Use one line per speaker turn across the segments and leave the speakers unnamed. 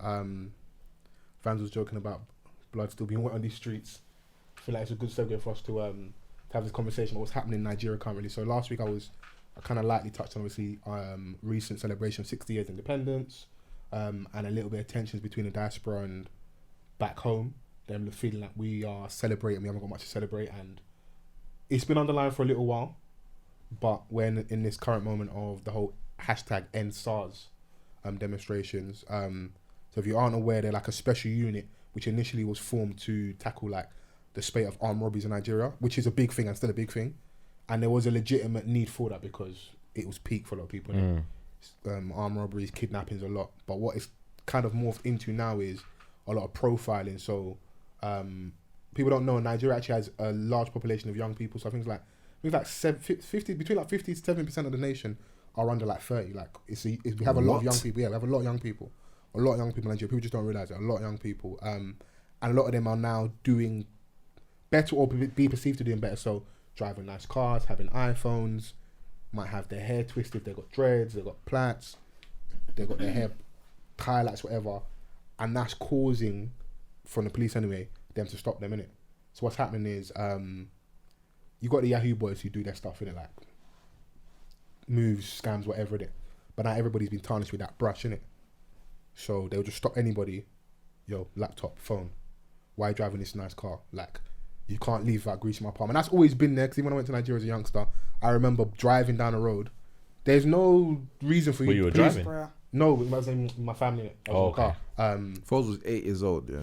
Vans was joking about blood still being wet on these streets. I feel like it's a good segue for us to have this conversation about what's happening in Nigeria currently. So last week I kind of lightly touched on obviously recent celebration of 60 years independence, and a little bit of tensions between the diaspora and back home. Them feeling like we are celebrating, we haven't got much to celebrate, and it's been underlined for a little while, but we're in this current moment of the whole hashtag End SARS demonstrations. So if you aren't aware, they're like a special unit which initially was formed to tackle like the spate of armed robberies in Nigeria, which is a big thing and still a big thing. And there was a legitimate need for that because it was peak for a lot of people. Armed robberies, kidnappings a lot. But what it's kind of morphed into now is a lot of profiling. So people don't know Nigeria actually has a large population of young people. So I think it's like 50 between like 50 to 70% of the nation are under like 30. Like we have a lot of young people. Yeah, we have a lot of young people. A lot of young people in Nigeria. People just don't realise it. A lot of young people. And a lot of them are now doing better or be perceived to doing better. So driving nice cars, having iPhones, might have their hair twisted, they've got dreads, they've got plaits, they've got their hair highlights, whatever. And that's causing, from the police anyway, them to stop them, innit? So what's happening is, you got the Yahoo boys who do their stuff, innit? Like, moves, scams, whatever, innit? But now everybody's been tarnished with that brush, innit? So they'll just stop anybody, yo, laptop, phone, why are you driving this nice car? Like, you can't leave without greasing my palm. And that's always been there, because even when I went to Nigeria as a youngster, I remember driving down the road. There's no reason for you.
Well, you were driving?
No, it was in my family. I was in the car.
Fols was 8 years old, yeah.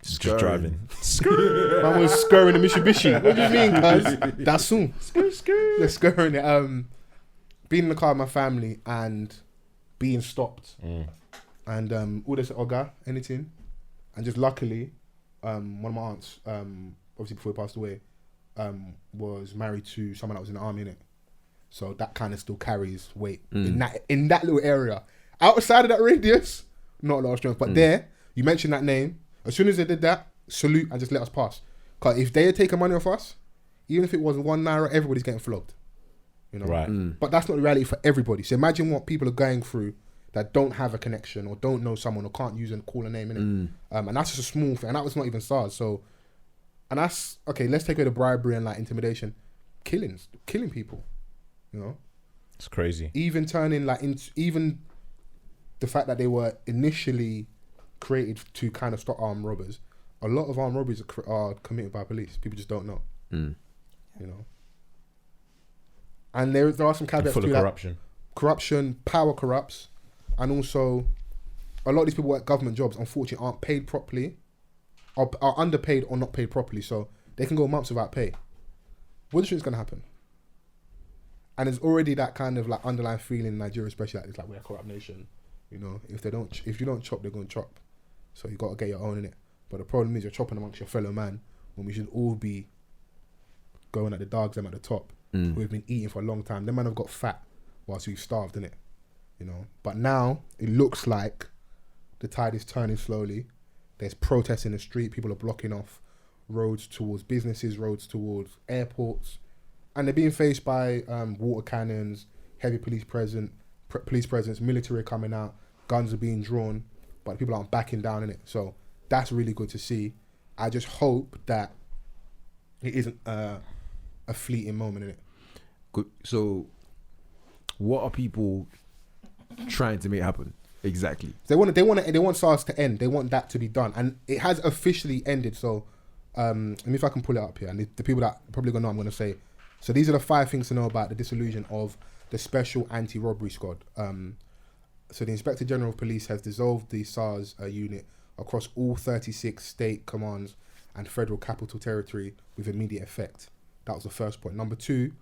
Just driving.
Man was scurrying the Mitsubishi. What do you mean, cuz? That's soon. They're scurrying it. Being in the car with my family and being stopped. And all they said, Oga, anything. And just luckily, one of my aunts, obviously before he passed away, was married to someone that was in the army, innit? So that kind of still carries weight in that little area. Outside of that radius, not a lot of strength. But there, you mentioned that name. As soon as they did that, salute and just let us pass. Because if they had taken money off us, even if it was 1 naira, everybody's getting flogged. You know? Right. But that's not the reality for everybody. So imagine what people are going through that don't have a connection or don't know someone or can't use and call a name, innit? And that's just a small thing. And that was not even SARS. So, and that's, okay, let's take away the bribery and like intimidation. Killing people. You know,
it's crazy.
Even turning like into even the fact that they were initially created to kind of stop armed robbers. A lot of armed robberies are committed by police. People just don't know. You know, and there are some caveats
full
to
of
that.
corruption.
Power corrupts, and also a lot of these people work government jobs. Unfortunately, aren't paid properly, are underpaid or not paid properly. So they can go months without pay. What do you think is going to happen? And there's already that kind of like underlying feeling in Nigeria, especially like it's like we're a corrupt nation. You know, if you don't chop, they're going to chop. So you got to get your own in it. But the problem is you're chopping amongst your fellow man when we should all be going at the dogs them at the top who have been eating for a long time. Them man have got fat whilst we've starved, innit? You know. But now it looks like the tide is turning slowly. There's protests in the street. People are blocking off roads towards businesses, roads towards airports. And they're being faced by water cannons, heavy police presence, military coming out, guns are being drawn, but people aren't backing down in it. So that's really good to see. I just hope that it isn't a fleeting moment in it.
Good. So, what are people trying to make happen exactly?
They want SARS to end. They want that to be done, and it has officially ended. So, let me if I can pull it up here, and the people that are probably gonna know, I'm gonna say. So these are the 5 things to know about the dissolution of the Special Anti-Robbery Squad. So the Inspector General of Police has dissolved the SARS unit across all 36 state commands and federal capital territory with immediate effect. That was the first point. Number 2,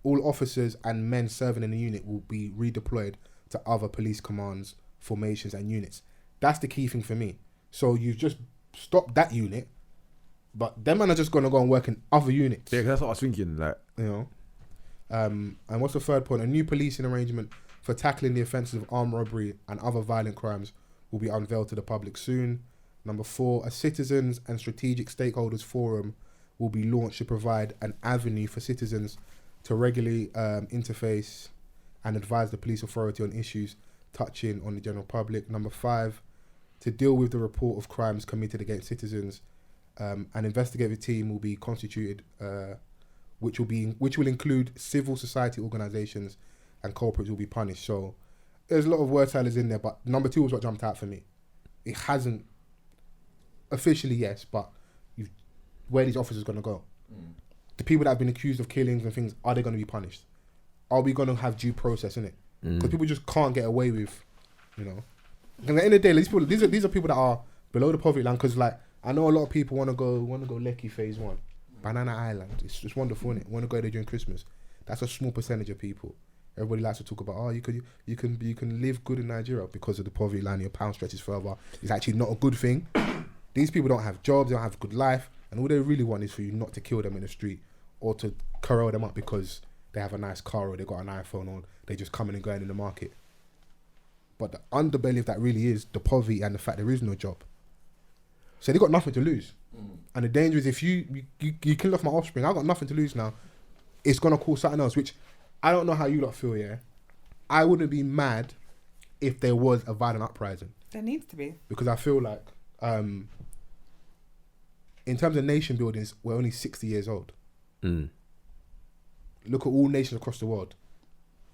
all officers and men serving in the unit will be redeployed to other police commands, formations and units. That's the key thing for me. So you've just stopped that unit, but them men are just going to go and work in other units.
Yeah, that's what I was thinking. Like,
you know, and what's the third point? A new policing arrangement for tackling the offences of armed robbery and other violent crimes will be unveiled to the public soon. Number 4, a citizens and strategic stakeholders forum will be launched to provide an avenue for citizens to regularly interface and advise the police authority on issues touching on the general public. Number 5, to deal with the report of crimes committed against citizens. An investigative team will be constituted, which will include civil society organisations, and culprits will be punished. So there's a lot of word salads in there, but number 2 was what jumped out for me. It hasn't officially, yes, but where these officers going to go? The people that have been accused of killings and things, are they going to be punished? Are we going to have due process in it? Because people just can't get away with, you know. And at the end of the day, these are people that are below the poverty line. Because like I know a lot of people want to go Lekki Phase 1, Banana Island. It's just wonderful, innit? Want to go there during Christmas. That's a small percentage of people. Everybody likes to talk about, oh, you can live good in Nigeria because of the poverty line. Your pound stretches further. It's actually not a good thing. These people don't have jobs. They don't have a good life, and all they really want is for you not to kill them in the street or to corral them up because they have a nice car or they got an iPhone or they just coming and going in the market. But the underbelly of that really is the poverty and the fact there is no job. So they got nothing to lose. And the danger is if you kill off my offspring, I got nothing to lose now. It's gonna cause something else, which I don't know how you lot feel. Yeah, I wouldn't be mad if there was a violent uprising.
There needs to be,
because I feel like in terms of nation buildings, we're only 60 years old. Look at all nations across the world.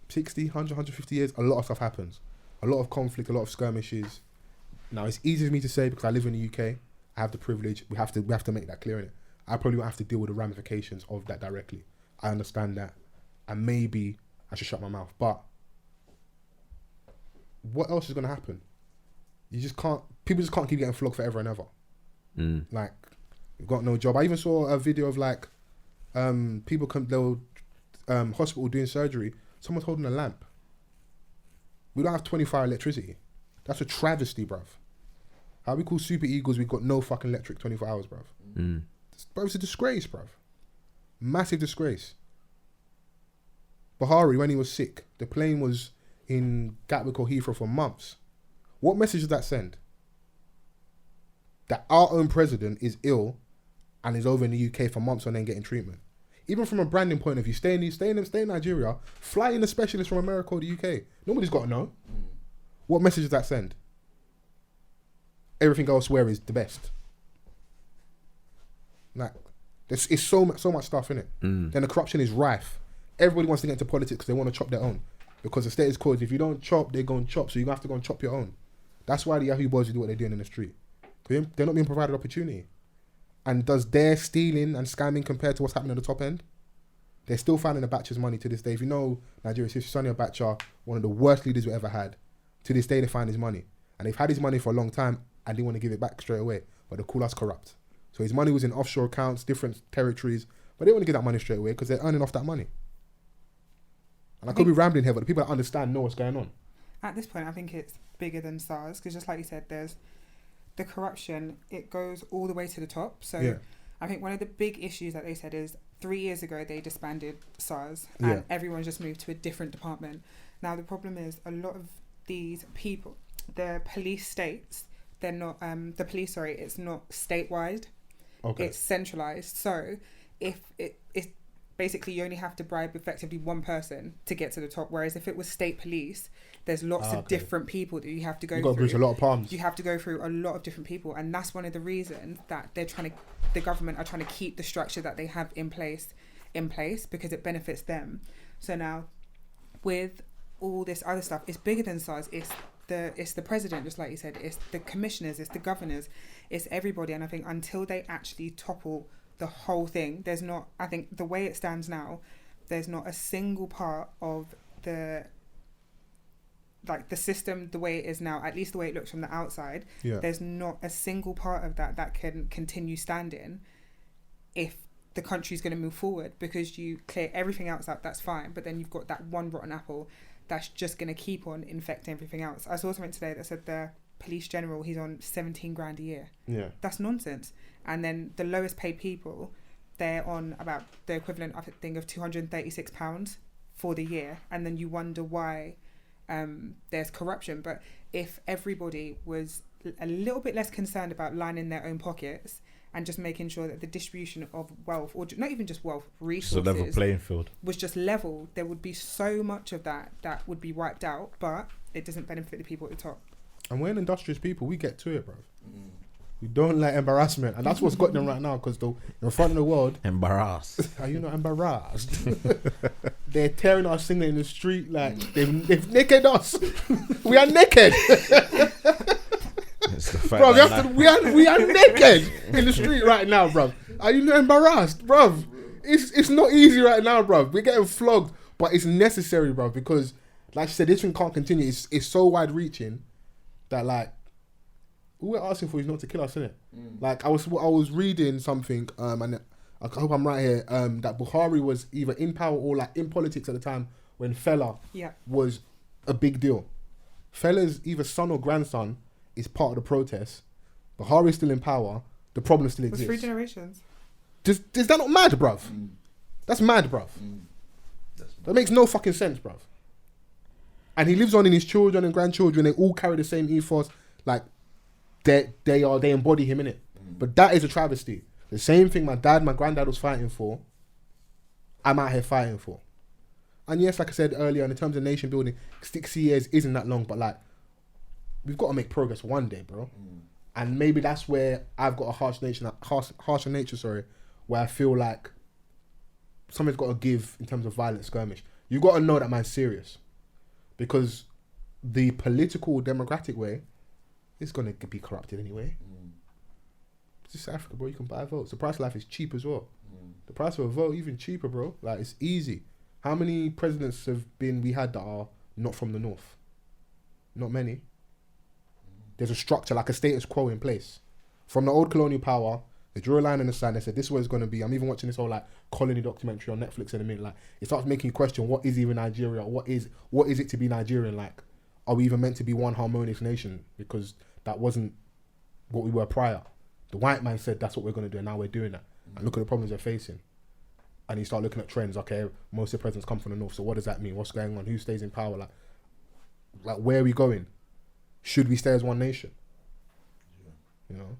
60, 100, 150 years, a lot of stuff happens. A lot of conflict, a lot of skirmishes. Now, it's easy for me to say because I live in the UK. I have the privilege. We have to make that clear in it. I probably won't have to deal with the ramifications of that directly. I understand that. And maybe I should shut my mouth. But what else is going to happen? People just can't keep getting flogged forever and ever. Like, you've got no job. I even saw a video of like, people hospital doing surgery. Someone's holding a lamp. We don't have 24-hour electricity. That's a travesty, bruv. How we call super egos, we got no fucking electric 24 hours, bruv. Bro, it's a disgrace, bruv. Massive disgrace. Buhari, when he was sick, the plane was in Gatwick or Heathrow for months. What message does that send? That our own president is ill and is over in the UK for months and then getting treatment. Even from a branding point of view, stay in Nigeria, fly in a specialist from America or the UK. Nobody's got to know. What message does that send? Everything elsewhere is the best. Like, it's so much stuff in it. Then the corruption is rife. Everybody wants to get into politics because they want to chop their own. Because the status quo is if you don't chop, they're going to chop. So you have to go and chop your own. That's why the Yahoo boys do what they're doing in the street. They're not being provided opportunity. And does their stealing and scamming compare to what's happening at the top end? They're still finding Abacha's money to this day. If you know Nigeria's history, Sonny Abacha, one of the worst leaders we ever had. To this day, they find his money. And they've had his money for a long time and they want to give it back straight away. But they call us corrupt. So his money was in offshore accounts, different territories. But they want to give that money straight away because they're earning off that money. And I could be rambling here, but the people that understand know what's going on.
At this point, I think it's bigger than SARS. Because just like you said, there's the corruption. It goes all the way to the top. So yeah. I think one of the big issues that they said is 3 years ago, they disbanded SARS. And everyone just moved to a different department. Now, the problem is a lot of these people, the police states, they're not, it's not statewide, it's centralized. So if it's basically you only have to bribe effectively one person to get to the top, whereas if it was state police, there's lots of different people that you have to go through.
You've got to a lot of palms.
You have to go through a lot of different people, and that's one of the reasons that the government are trying to keep the structure that they have in place because it benefits them. So now, with all this other stuff, it's bigger than SARS. It's the president, just like you said. It's the commissioners. It's the governors. It's everybody. And I think until they actually topple the whole thing, I think the way it stands now, there's not a single part of the system the way it is now, at least the way it looks from the outside. There's not a single part of that can continue standing if the country's going to move forward, because you clear everything else out, that's fine, but then you've got that one rotten apple that's just going to keep on infecting everything else. I saw something today that said the police general, he's on 17 grand a year. That's nonsense. And then the lowest paid people, they're on about the equivalent, I think, of £236 for the year. And then you wonder why there's corruption. But if everybody was a little bit less concerned about lining their own pockets and just making sure that the distribution of wealth, or not even just wealth, resources,
so level playing field,
was just level, there would be so much of that would be wiped out, but it doesn't benefit the people at the top.
And we're industrious people. We get to it, bro. We don't like embarrassment, and that's what's got them right now. Because in front of the world,
Embarrassed.
are you not embarrassed? They're tearing our singlet in the street like they've naked us. We are naked, bro. We are naked in the street right now, bro. Are you not embarrassed, bro? It's not easy right now, bro. We're getting flogged, but it's necessary, bro. Because, like I said, this thing can't continue. It's so wide reaching that like. All we're asking for is not to kill us, innit? Like I was reading something, and I hope I'm right here. That Buhari was either in power or like in politics at the time when Fela was a big deal. Fela's either son or grandson is part of the protest. Buhari's still in power. The problem still exists.
3 generations.
Is that not mad, bruv? That's mad, bruv. That makes no fucking sense, bruv. And he lives on in his children and grandchildren. They all carry the same ethos. Like. They embody him in it. But that is a travesty. The same thing my granddad was fighting for, I'm out here fighting for. And yes, like I said earlier, in terms of nation building, 60 years isn't that long, but like, we've got to make progress one day, bro. And maybe that's where I've got a harsher nature, where I feel like something's got to give in terms of violent skirmish. You got to know that man's serious. Because the political democratic way, it's going to be corrupted anyway. It's just Africa, bro. You can buy votes. The price of life is cheap as well. The price of a vote even cheaper, bro. Like, it's easy. How many presidents we had that are not from the north? Not many. There's a structure, like a status quo in place. From the old colonial power, they drew a line in the sand. They said, this is what it's going to be. I'm even watching this whole, like, colony documentary on Netflix in a minute. Like, it starts making you question, what is even Nigeria? What is it to be Nigerian? Like, are we even meant to be one harmonious nation? Because that wasn't what we were prior. The white man said that's what we're going to do, and now we're doing that. And look at the problems they're facing. And you start looking at trends. Okay, most of the presidents come from the north, so what does that mean? What's going on? Who stays in power? Like where are we going? Should we stay as one nation? You know?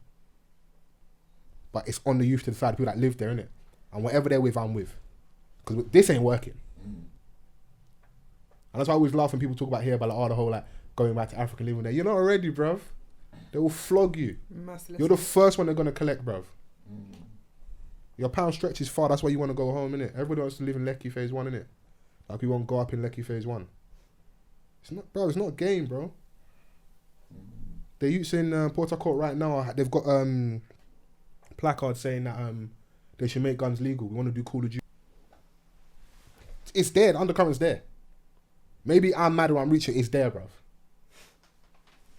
But it's on the youth to decide, people that live there, innit? And whatever they're with, I'm with. Because this ain't working. And that's why I always laugh when people talk about here about like, the whole like going back to Africa, living there. You're not ready, bruv. They will flog you. You're the first one they're gonna collect, bruv. Your pound stretches far. That's why you want to go home, innit? Everybody wants to live in Lekki Phase 1, innit? Like we won't go up in Lekki Phase 1. It's not, bro. It's not a game, bro. The youths in Port Harcourt right now, they've got placards saying that they should make guns legal. We want to do Call of Duty. It's there. The undercurrent's there. Maybe I'm mad or I'm reaching. It's there, bruv.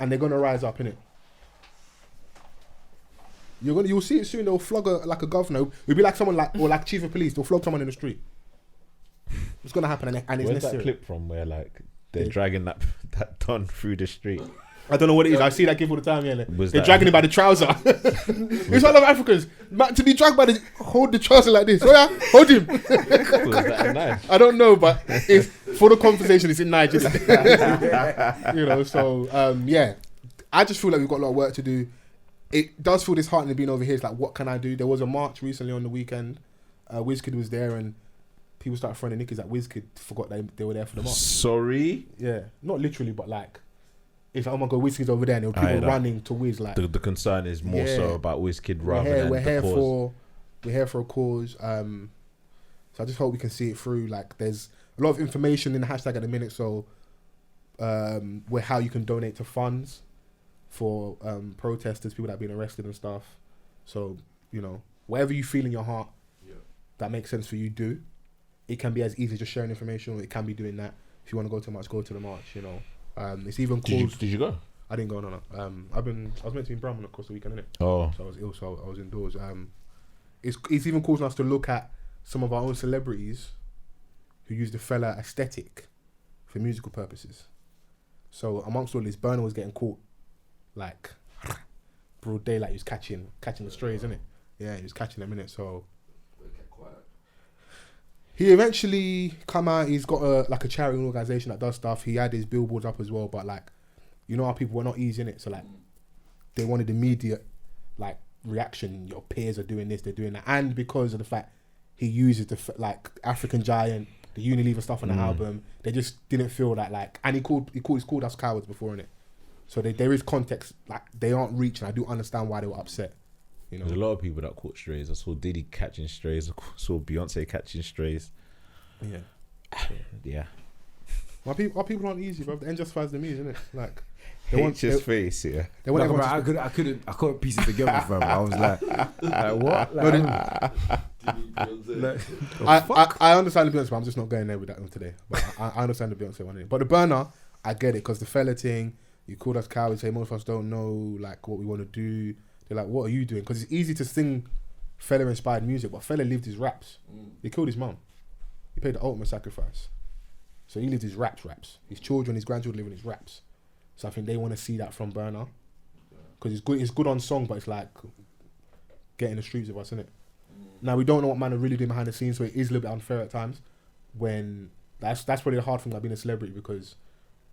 And they're gonna rise up, innit? You'll see it soon. They'll flog a governor. It'll be like someone like chief of police. They'll flog someone in the street. It's gonna happen, and it's
Where's
necessary.
that clip from where like they're dragging that don through the street?
I don't know what it is. I see that gif all the time. Yeah, they're dragging him by the trouser. It's one of Africans to be dragged by hold the trouser like this. Oh yeah, hold him.
Was that a knife?
I don't know, but it's for the conversation. It's in Nigeria. You know, so yeah, I just feel like we've got a lot of work to do. It does feel disheartening being over here. It's like, what can I do? There was a march recently on the weekend. Wizkid was there, and people started throwing knickers at Wizkid. Forgot they were there for the march.
Sorry?
Yeah, not literally, but like. It's like, oh my God, Wizkid's over there, and there were people running to Wiz. Like
the concern is more so about Wizkid rather than
we're
the
here
cause.
We're here for a cause. So I just hope we can see it through. Like there's a lot of information in the hashtag at the minute. So where how you can donate to funds for protesters, people that have been arrested and stuff. So you know, whatever you feel in your heart that makes sense for you, do. It can be as easy as just sharing information, or it can be doing that. If you want to go to a march, go to the march. You know. It's even caused.
Did you go?
I didn't go. No. I was meant to be in Bramham across the weekend, innit?
Oh.
So I was ill, so I was indoors. It's even causing us to look at some of our own celebrities who use the Fela aesthetic for musical purposes. So amongst all this, Burner was getting caught like broad daylight. He was catching the strays, innit? Yeah, he was catching them, innit? So he eventually come out. He's got a charity organisation that does stuff. He had his billboards up as well, but like, you know how people were not easy in it. So like, they wanted immediate like reaction. Your peers are doing this, they're doing that, and because of the fact he uses the like African Giant, the Unilever stuff on the album, they just didn't feel that like. And he called us cowards before, innit? So there is context. Like they aren't reaching. I do understand why they were upset. You know,
There's a lot of people that caught strays. I saw Diddy catching strays. I saw Beyonce catching strays.
yeah.
Yeah.
Our people aren't easy, bro. The end justifies the means, isn't it? Like
Hate his face, yeah.
they want
Like,
everyone
bro, I couldn't piece it together, fam. I was like what?
I understand the Beyonce, but I'm just not going there with that one today. But I understand the Beyonce one. But the burner, I get it, because the fella thing, you called us cowards, say most of us don't know like what we want to do. They're like, what are you doing? Because it's easy to sing fella inspired music, but fella lived his raps. He killed his mum. He paid the ultimate sacrifice. So he lived his raps. His children, his grandchildren live in his raps. So I think they want to see that from Burner, because it's good on song, but it's like getting the streets of us, isn't it? Now we don't know what man are really doing behind the scenes, so it is a little bit unfair at times. When that's probably the hard thing about being a celebrity, because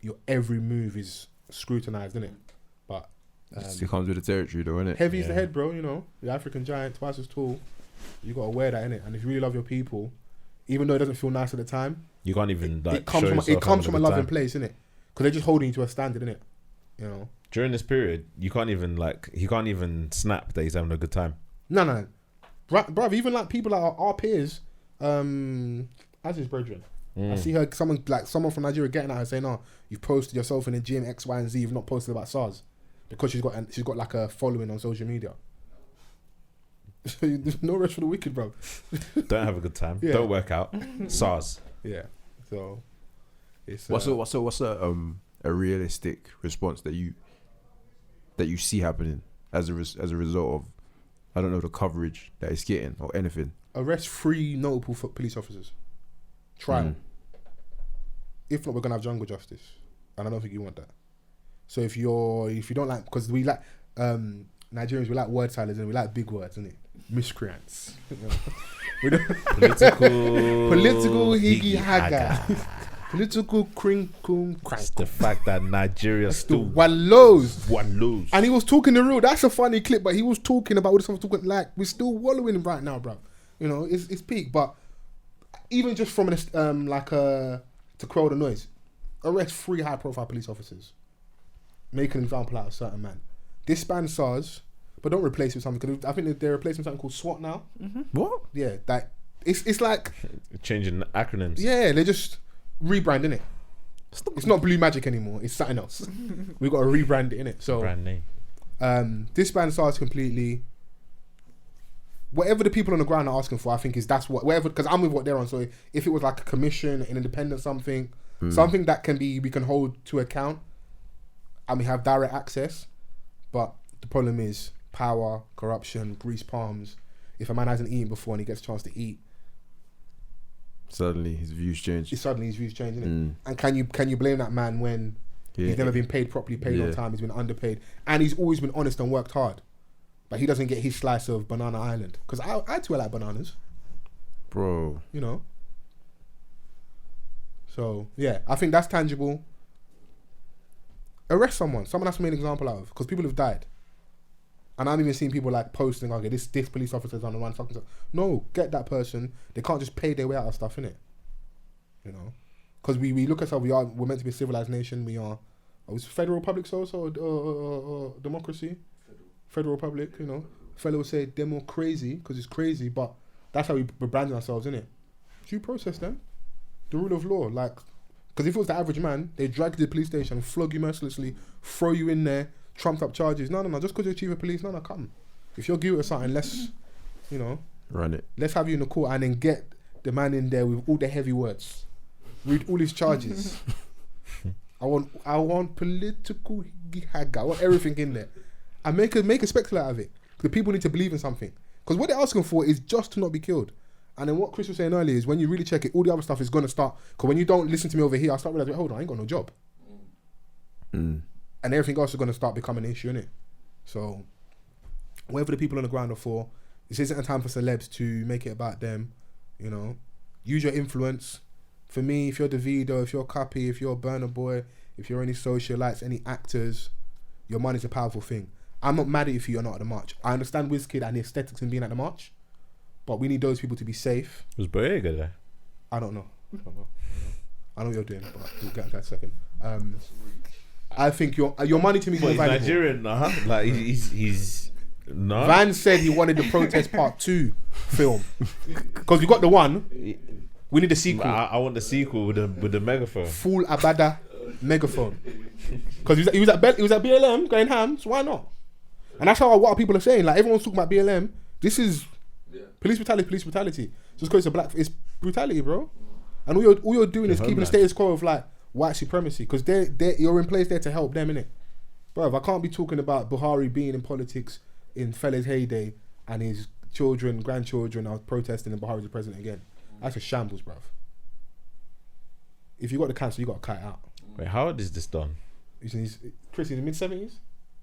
your every move is scrutinized, isn't it? But
it comes with the territory, though, innit?
heavy is the head, bro. You know, the African giant, twice as tall. You gotta wear that, innit? And if you really love your people, even though it doesn't feel nice at the time,
You can't even like
it comes from a
loving
loving place, innit? Because they're just holding you to a standard, innit? You know.
During this period, he can't even snap that he's having a good time.
No. Bruv, even like people like our peers, as his brethren. I see someone from Nigeria getting at her saying, "Oh, you've posted yourself in the gym X, Y, and Z. You've not posted about SARS," because she's got like a following on social media. So there's no rest for the wicked, bro.
Don't have a good time.
Yeah.
Don't work out. SARS.
Yeah. So it's
What's a realistic response that you see happening as a result of, I don't know, the coverage that it's getting or anything?
arrest 3 notable police officers. Trial. If not, we're gonna have jungle justice, and I don't think you want that. So if you don't like, because we like Nigerians, we like word salads and we like big words, isn't it? Miscreants. We don't political higgy haga. Political crank.
It's the fact that Nigeria still
wallows.
And
he was talking the real. That's a funny clip, but he was talking about what someone talking like. We're still wallowing right now, bro. You know, it's peak. But even just from to quell the noise, arrest 3 high-profile police officers. Make an example out of certain man. Disband SARS, but don't replace it with something. Cause I think they're replacing something called SWAT now.
Mm-hmm.
What?
Yeah, that it's like
changing acronyms.
Yeah, they're just rebranding it. It's not Blue Magic anymore. It's something else. We got to rebrand it, innit? So
Brand name.
Disband SARS completely. Whatever the people on the ground are asking for, I think whatever, because I'm with what they're on. So if it was like a commission, an independent something that we can hold to account, and we have direct access. But the problem is power, corruption, grease palms. If a man hasn't eaten before and he gets a chance to eat,
suddenly his views change.
Isn't it? And can you blame that man when he's never been paid properly, on time, he's been underpaid, and he's always been honest and worked hard, but he doesn't get his slice of Banana Island? Because I too like bananas,
bro.
You know. So yeah, I think that's tangible. Arrest someone has to make an example out of, because people have died. And I'm even seeing people like posting, okay, this police officer's on the run, something. No, get that person. They can't just pay their way out of stuff, innit? You know? Because we look at ourselves, we're meant to be a civilized nation. We are, it's Federal Republic or democracy? Federal Republic, you know? Fellow will say demo crazy, because it's crazy, but that's how we're branding ourselves, innit? Due process them. The rule of law, like, because if it was the average man, they drag you to the police station, flog you mercilessly, throw you in there, trumped up charges. No, just because you're chief of police, no, come. If you're guilty of something, let's,
run it.
Let's have you in the court and then get the man in there with all the heavy words. Read all his charges. I want political hagga. I want everything in there. And make a spectacle out of it. The people need to believe in something. Because what they're asking for is just to not be killed. And then what Chris was saying earlier is when you really check it, all the other stuff is going to start. Because when you don't listen to me over here, I start realizing, hold on, I ain't got no job. And everything else is going to start becoming an issue, innit? So, whatever the people on the ground are for, this isn't a time for celebs to make it about them, you know? Use your influence. For me, if you're Davido, if you're Cuppy, if you're Burna Boy, if you're any socialites, any actors, your money's a powerful thing. I'm not mad at you if you're not at the march. I understand WizKid and the aesthetics in being at the march, but we need those people to be safe.
Was Boyega there?
I don't know. I know what you're doing, but we'll get to that in a second. I think your money to me is
But
more
he's
valuable.
Nigerian, nah. Like he's no.
Van said he wanted the Protest Part 2 film because we got the one. We need a sequel.
I want the sequel with the megaphone.
Full Abada megaphone. Because he was at BLM going ham. So why not? And that's how what people are saying. Like everyone's talking about BLM. This is police brutality. So it's because it's brutality, bro. And all you're doing is keeping the status quo of like white supremacy because you're in place there to help them, innit? Bro, I can't be talking about Buhari being in politics in Fela's heyday and his grandchildren are protesting and Buhari's the president again. That's a shambles, bruv. If you got the cancer, you got to cut it out.
Wait, how old is this done?
Chrissy in the mid-70s?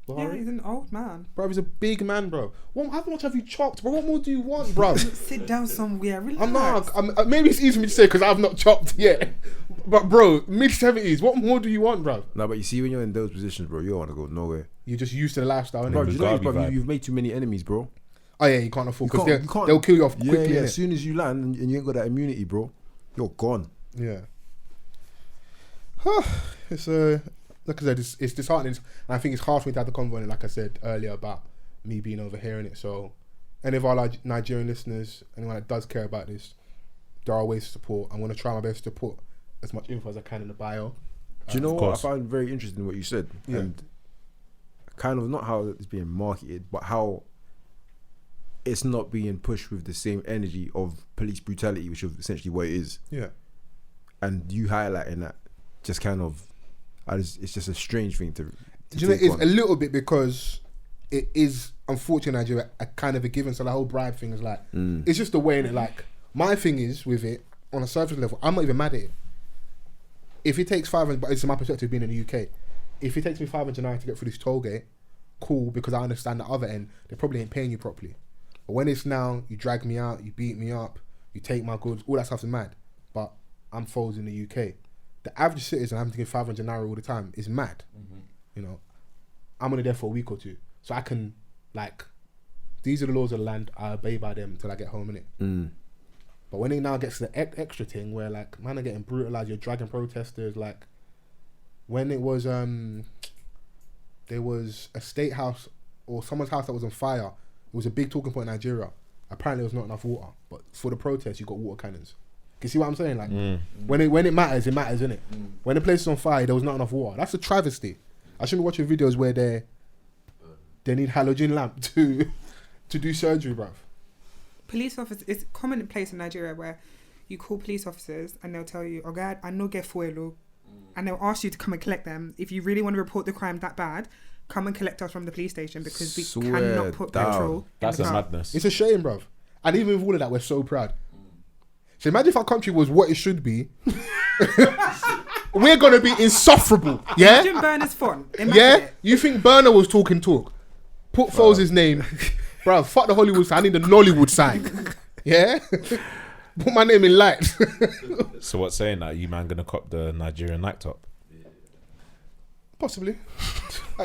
Yeah, he's an old man.
Bro, he's a big man, bro. How much have you chopped, bro? What more do you want, bro?
Sit down somewhere, relax.
I'm not. Maybe it's easy for me to say because I've not chopped yet. But bro, mid-70s, what more do you want, bro?
Nah, but you see when you're in those positions, bro, you don't want to go nowhere.
You're just used to the lifestyle, innit?
Bro, you know, bro,
vibe.
you've made too many enemies, bro.
Oh yeah, you can't afford because they'll kill you off quickly.
Yeah, as soon as you land and you ain't got that immunity, bro, you're gone.
Yeah. It's like I said, it's disheartening, and I think it's hard for me to have the convo on it, like I said earlier about me being over here in it. So, any of our Nigerian listeners, anyone that does care about this, there are ways to support. I'm going to try my best to put as much info as I can in the bio.
Do you know what I found very interesting what you said?
Yeah.
And kind of not how it's being marketed, but how it's not being pushed with the same energy of police brutality, which is essentially what it is.
Yeah.
And you highlighting that just kind of, it's just a strange thing to
Do you know,
take
it's
on.
a little bit because it is, unfortunately, in Nigeria, a kind of a given. So the whole bribe thing is like, it's just the way in it. Like, my thing is with it, on a surface level, I'm not even mad at it. If it takes 500, but it's my perspective being in the UK, if it takes me 500 naira to get through this toll gate, cool, because I understand the other end, they probably ain't paying you properly. But when it's now, you drag me out, you beat me up, you take my goods, all that stuff's mad. But I'm Fols in the UK. The average citizen having to give 500 naira all the time is mad. You know, I'm only there for a week or two. So I can, like, these are the laws of the land, I obey by them until I get home, innit? But when it now gets to the extra thing where, like, man are getting brutalised, you're dragging protesters, like, when it was, there was a state house or someone's house that was on fire, it was a big talking point in Nigeria. Apparently there was not enough water, but for the protest, you got water cannons. Can you see what I'm saying? Like, when it matters, innit? When the place is on fire, there was not enough water. That's a travesty. I should be watching videos where they need halogen lamp to do surgery, bruv.
Police officers, it's commonplace in Nigeria where you call police officers and they'll tell you, oh God, I no get fuelo. And they'll ask you to come and collect them. If you really want to report the crime that bad, come and collect us from the police station because we cannot put petrol
That's
in
a
the car.
madness.
It's a shame, bruv. And even with all of that, we're so proud. So imagine if our country was what it should be. We're going to be insufferable. Yeah?
Imagine Burner's font. Imagine
Yeah?
it.
You think Burner was talking talk? Put Foles' name. Bruv, fuck the Hollywood sign. I need the Nollywood sign. Yeah? Put my name in lights.
So what's saying that you man gonna cop the Nigerian laptop?
Possibly.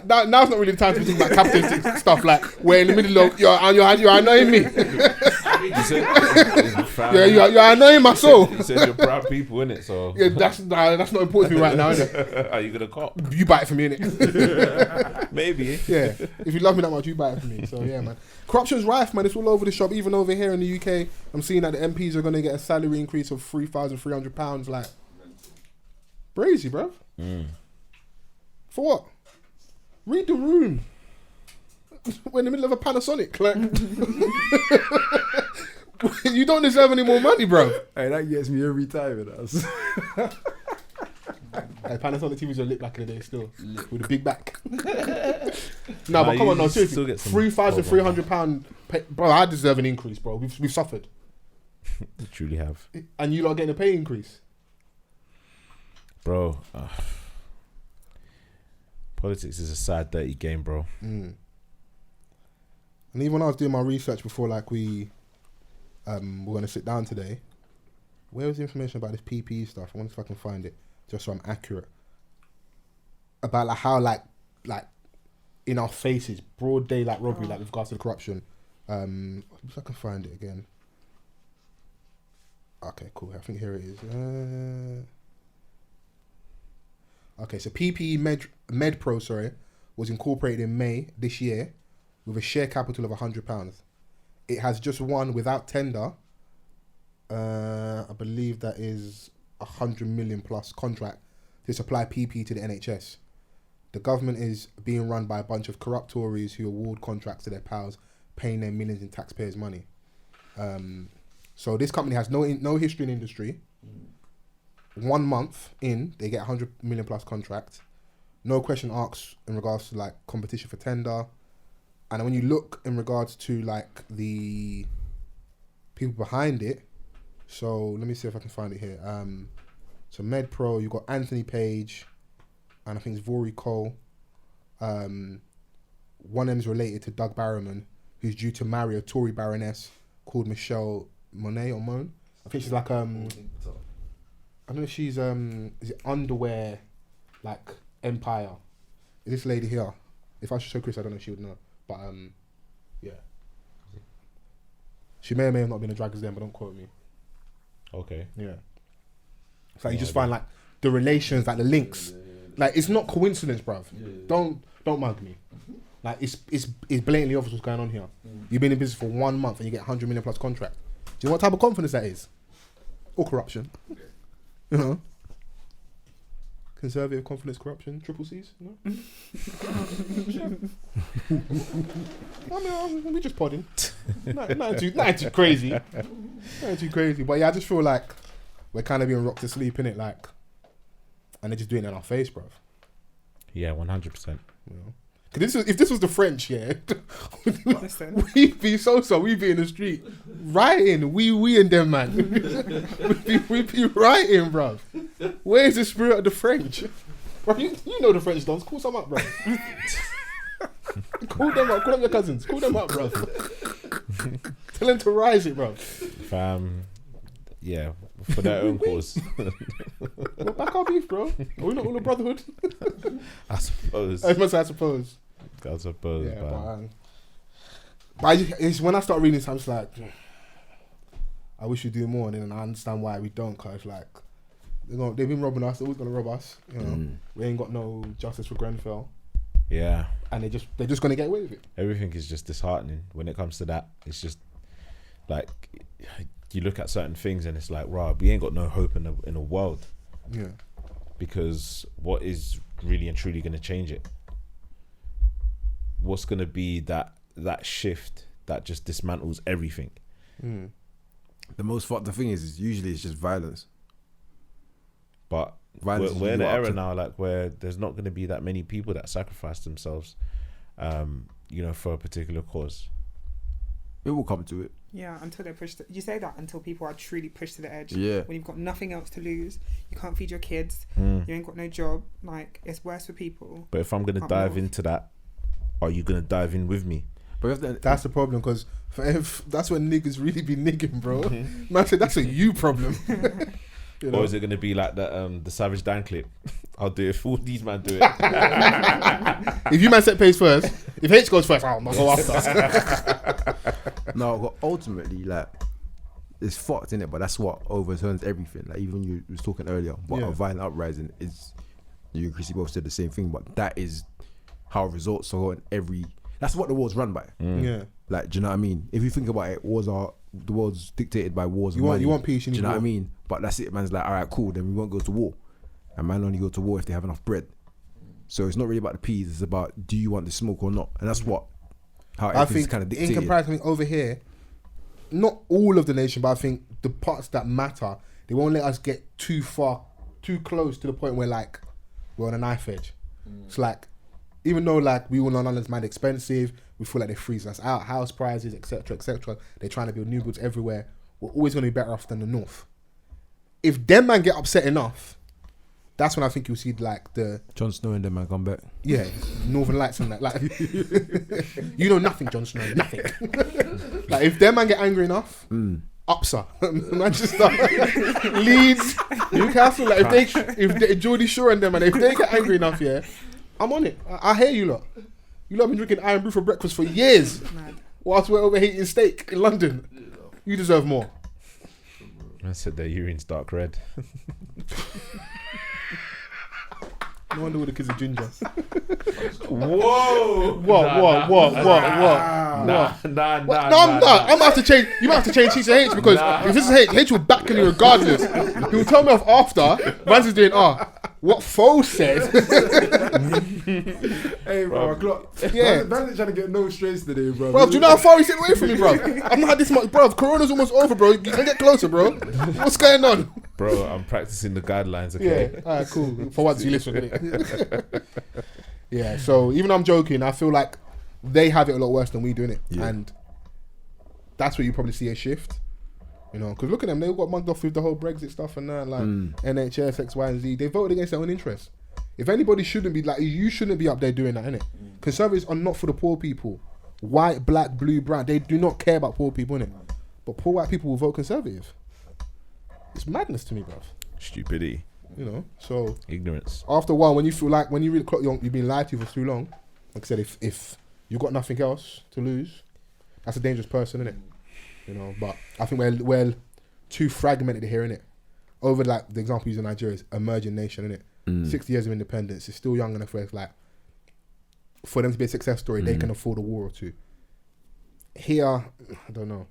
Now's not really the time to talk about capitalistic stuff like we're in the middle of you're annoying me.
You said,
You're annoying my soul.
You said you're proud people, innit? So
Yeah, that's not important to me right now, is it?
are you gonna cop?
You buy it from me, innit?
Maybe.
Yeah. If you love me that much, you buy it from me. So yeah, man. Corruption's rife, man. It's all over the shop. Even over here in the UK, I'm seeing that the MPs are gonna get a salary increase of £3,300. Like, crazy, bruv. For what? Read the room. We're in the middle of a Panasonic. Like, you don't deserve any more money, bro.
Hey, that gets me every time.
Hey, Panasonic TVs are lit back in the day still. With a big back. No, but come on, no, seriously. £3,300. Bro, I deserve an increase, bro. We've suffered.
You truly have.
And you lot getting a pay increase.
Bro. Politics is a sad, dirty game, bro.
And even when I was doing my research before, like, we're going to sit down today, where was the information about this PPE stuff? I wonder if I can find it, just so I'm accurate. About like how like in our faces, broad daylight robbery, like with regards to the corruption. If I can find it again. Okay, cool. I think here it is. Okay, so PPE MedPro, sorry, was incorporated in May this year with a share capital of £100. It has just won without tender. I believe that is 100 million plus contract to supply PPE to the NHS. The government is being run by a bunch of corrupt Tories who award contracts to their pals, paying them millions in taxpayers' money. So this company has no history in industry. 1 month in, they get 100 million plus contract. No question asked in regards to like competition for tender. And when you look in regards to like the people behind it, so let me see if I can find it here. So MedPro, you've got Anthony Page, and I think it's Vori Cole. One of them is related to Doug Barrowman, who's due to marry a Tory baroness called Michelle Monet or Moan. I think she's like I don't know if she's is it underwear like empire. Is this lady here? If I should show Chris, I don't know if she would know. But yeah. She may or may have not been a drag as them, but don't quote me.
Okay.
Yeah. So you just find like the relations, like the links. Like it's not coincidence, bruv. Don't mug me. Like it's blatantly obvious what's going on here. You've been in business for 1 month and you get 100 million plus contract. Do you know what type of confidence that is? Or corruption? You know? Conservative confidence, corruption, triple C's. You know? I mean, we just podding. Not too crazy. Not too crazy. But yeah, I just feel like we're kind of being rocked to sleep, innit? Like, and they're just doing it in our face, bruv.
Yeah, 100%.
You know? If this was the French, yeah,
Listen.
we'd be we'd be in the street rioting, we and them, man. we'd be rioting, bruv. Where's the spirit of the French? Bro, you know the French dons. Call some up, bro. Call them up. Call up your cousins. Call them up, bro. Tell them to rise it, bro.
Fam, yeah, for their own cause.
Well, back our beef, bro. Are we not all a brotherhood?
I suppose.
I suppose.
Yeah,
but it's when I start reading this, I'm just like, I wish we do more, and then I understand why we don't. Cause like, they've been robbing us. They're always gonna rob us. You know, we ain't got no justice for Grenfell.
Yeah,
and they're just gonna get away with it.
Everything is just disheartening when it comes to that. It's just like you look at certain things and it's like, wow, we ain't got no hope in the world.
Yeah,
because what is really and truly gonna change it? What's gonna be that shift that just dismantles everything?
The most fucked thing is usually it's just violence.
But
violence
we're in an era now, like where there's not going to be that many people that sacrifice themselves, for a particular cause.
It will come to it.
Yeah, until they're pushed. You say that until people are truly pushed to the edge.
Yeah.
When you've got nothing else to lose, you can't feed your kids. You ain't got no job. Like, it's worse for people.
But if I'm gonna dive into that, are you gonna dive in with me?
But
that's the problem, because that's when niggas really be nigging, bro. Man said that's a you problem. You know?
Or is it gonna be like the Savage Dan clip? I'll do it if all these man do it.
If you man set pace first, if H goes first, I'll go after.
No, but ultimately, like, it's fucked, innit? But that's what overturns everything. Like, even you was talking earlier about a violent uprising. Is you and Chrissy both said the same thing, but that is how results are in every. That's what the war's run by.
Yeah.
Like, do you know what I mean? If you think about it, the world's dictated by wars. You want peace. Do you know what I mean? But that's it. Man's like, all right, cool. Then we won't go to war. And man only go to war if they have enough bread. So it's not really about the peas. It's about, do you want the smoke or not? And that's how everything's kind of dictated.
In comparison, over here, not all of the nation, but I think the parts that matter, they won't let us get too close to the point where like we're on a knife edge. It's like, even though like we all know London's mad expensive, we feel like they're freezing us out, house prices, etc., etc. They're trying to build new goods everywhere. We're always going to be better off than the north. If them man get upset enough, that's when I think you'll see like the
Jon Snow and them man come back.
Yeah, Northern Lights and that. Like, you know nothing, Jon Snow, nothing. Like if them man get angry enough, Upsa, Manchester, Leeds, Newcastle. Like if Geordie Shore and them, and if they get angry enough, yeah, I'm on it. I hear you lot. You lot have been drinking Iron Brew for breakfast for years, whilst we're over eating steak in London. You deserve more.
I said their urine's dark red.
No wonder all the kids are ginger.
Whoa!
What?
Nah.
No, I'm not. I'm about to change. You might have to change H to H because if this is H will back me regardless. He will tell me off after. Vance is doing what Fols said.
Hey, bro,
yeah.
Vance is trying to get no straights today, bro.
Bro, do you know how far he's sitting away from me, bro? I've not had this much, bro. Corona's almost over, bro. You can get closer, bro. What's going on?
Bro, I'm practicing the guidelines, okay?
Yeah, alright, cool. For once you listen, innit? Yeah, so even though I'm joking, I feel like they have it a lot worse than we do, innit?
Yeah.
And that's where you probably see a shift. You know, because look at them, they all got mugged off with the whole Brexit stuff and that, like NHS, X, Y, and Z. They voted against their own interests. If anybody shouldn't be, like, you shouldn't be up there doing that, innit? Conservatives are not for the poor people. White, black, blue, brown, they do not care about poor people, innit? But poor white people will vote Conservative. It's madness to me, bruv.
Stupidity.
You know, so
ignorance.
After a while, when you feel like when you really clock you've been lied to for too long, like I said, if you got nothing else to lose, that's a dangerous person, isn't it? You know, but I think we're too fragmented here, innit? Over like the example using Nigeria is emerging nation, innit? 60 years of independence, it's still young enough where it's like for them to be a success story, they can afford a war or two. Here, I don't know,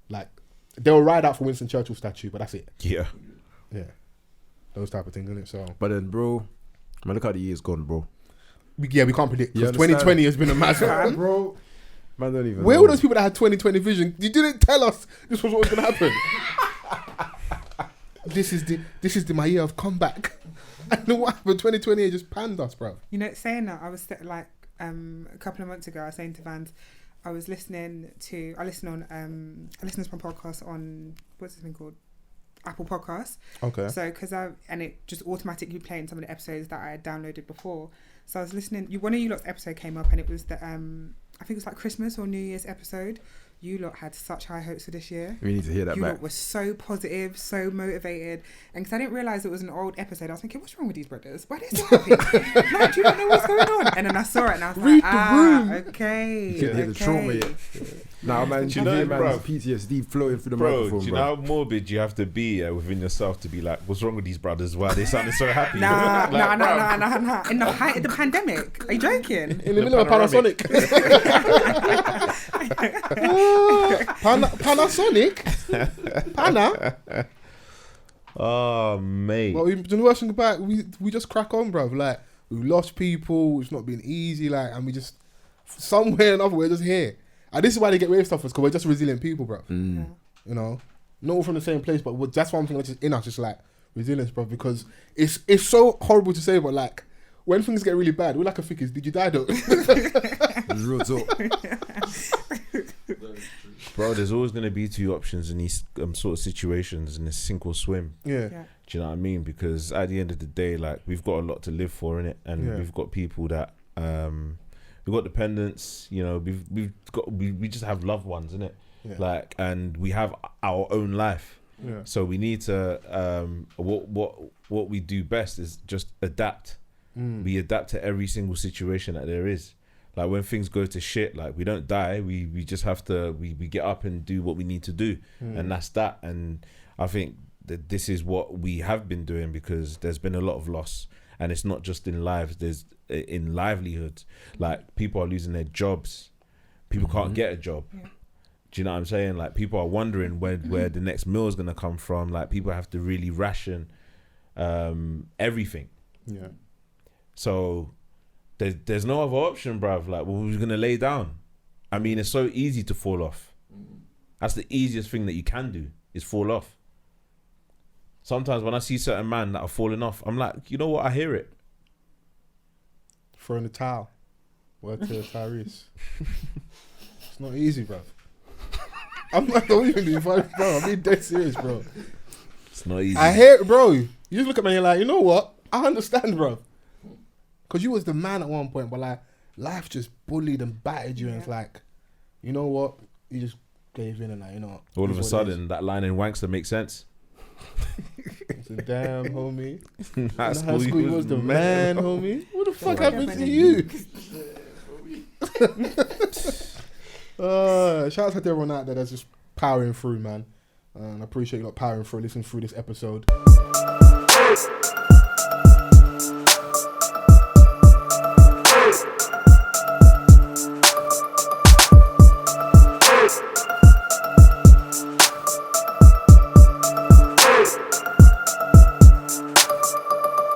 like. They'll ride out for Winston Churchill statue, but that's it.
Yeah.
Those type of things, isn't it? So.
But then, bro, man, look how the year's gone, bro.
We can't predict. Because 2020 has been a massive.
Bro. Man, don't even
Where
know.
were those people that had 2020 vision? You didn't tell us this was what was going to happen. This is my year of comeback. And then what happened? 2020 just panned us, bro.
You know, saying that, I was like, a couple of months ago, I was saying to Vans, I listen on I listen to my podcast on what's this thing called, Apple Podcasts.
Okay.
So and it just automatically playing some of the episodes that I had downloaded before. So I was listening. One of you lot's episode came up and it was the I think it was like Christmas or New Year's episode. You lot had such high hopes for this year.
We need to hear that
you
back.
You lot were so positive, so motivated. And because I didn't realise it was an old episode, I was thinking, what's wrong with these brothers? Why are they so happy? Like, do you not know what's going on? And then I saw it and I was
Read
like,
the room.
Okay.
You can hear the trauma yet. Nah, man,
do you know,
man's PTSD floating through the microphone,
do you know how morbid you have to be within yourself to be like, what's wrong with these brothers? Why are they sounding so happy?
Nah. In the height of the pandemic. Are you joking?
In the middle of a Panasonic. Panasonic? Pana?
Oh, mate.
Well, the worst thing about we just crack on, bruv. Like, we lost people, it's not been easy, like, and we just, somewhere or another, we're just here. And this is why they get rave stuff, because we're just resilient people, bruv.
Yeah.
You know? Not all from the same place, but that's one thing that's just in us, just like, resilience, bruv, because it's so horrible to say, but like, when things get really bad, we're like a thickest, did you die though?
Real talk.
Bro, there's always going to be two options in these sort of situations, in this sink or swim.
Yeah.
Do you know what I mean? Because at the end of the day, like, we've got a lot to live for, innit? And we've got people that, we've got dependents, you know, we just have loved ones, innit?
Yeah.
Like, and we have our own life.
Yeah.
So we need to, what we do best is just adapt. We adapt to every single situation that there is. Like, when things go to shit, like, we don't die. We just have to, we get up and do what we need to do. And that's that. And I think that this is what we have been doing, because there's been a lot of loss. And it's not just in lives, there's in livelihoods. Like, people are losing their jobs. People can't get a job. Yeah. Do you know what I'm saying? Like, people are wondering where the next meal is going to come from. Like, people have to really ration everything.
Yeah.
So there's no other option, bruv. Like, well, we're going to lay down. I mean, it's so easy to fall off. That's the easiest thing that you can do, is fall off. Sometimes when I see certain men that are falling off, I'm like, you know what? I hear it.
Throwing the towel. Word to Tyrese. It's not easy, bruv. I'm not even being funny, bro. I'm being dead serious, bro.
It's not easy.
I hear it, bro. You just look at me and you're like, you know what? I understand, bro. Because you was the man at one point, but like, life just bullied and battered you, and it's like, you know what? You just gave in and like, you know what?
All of a sudden, that line in Wankster makes sense.
It's a damn, homie.
High
school
you
was the man, homie. What the fuck happened to you? Shout out to everyone out there that's just powering through, man. And I appreciate you lot powering through, listening through this episode.
Peace.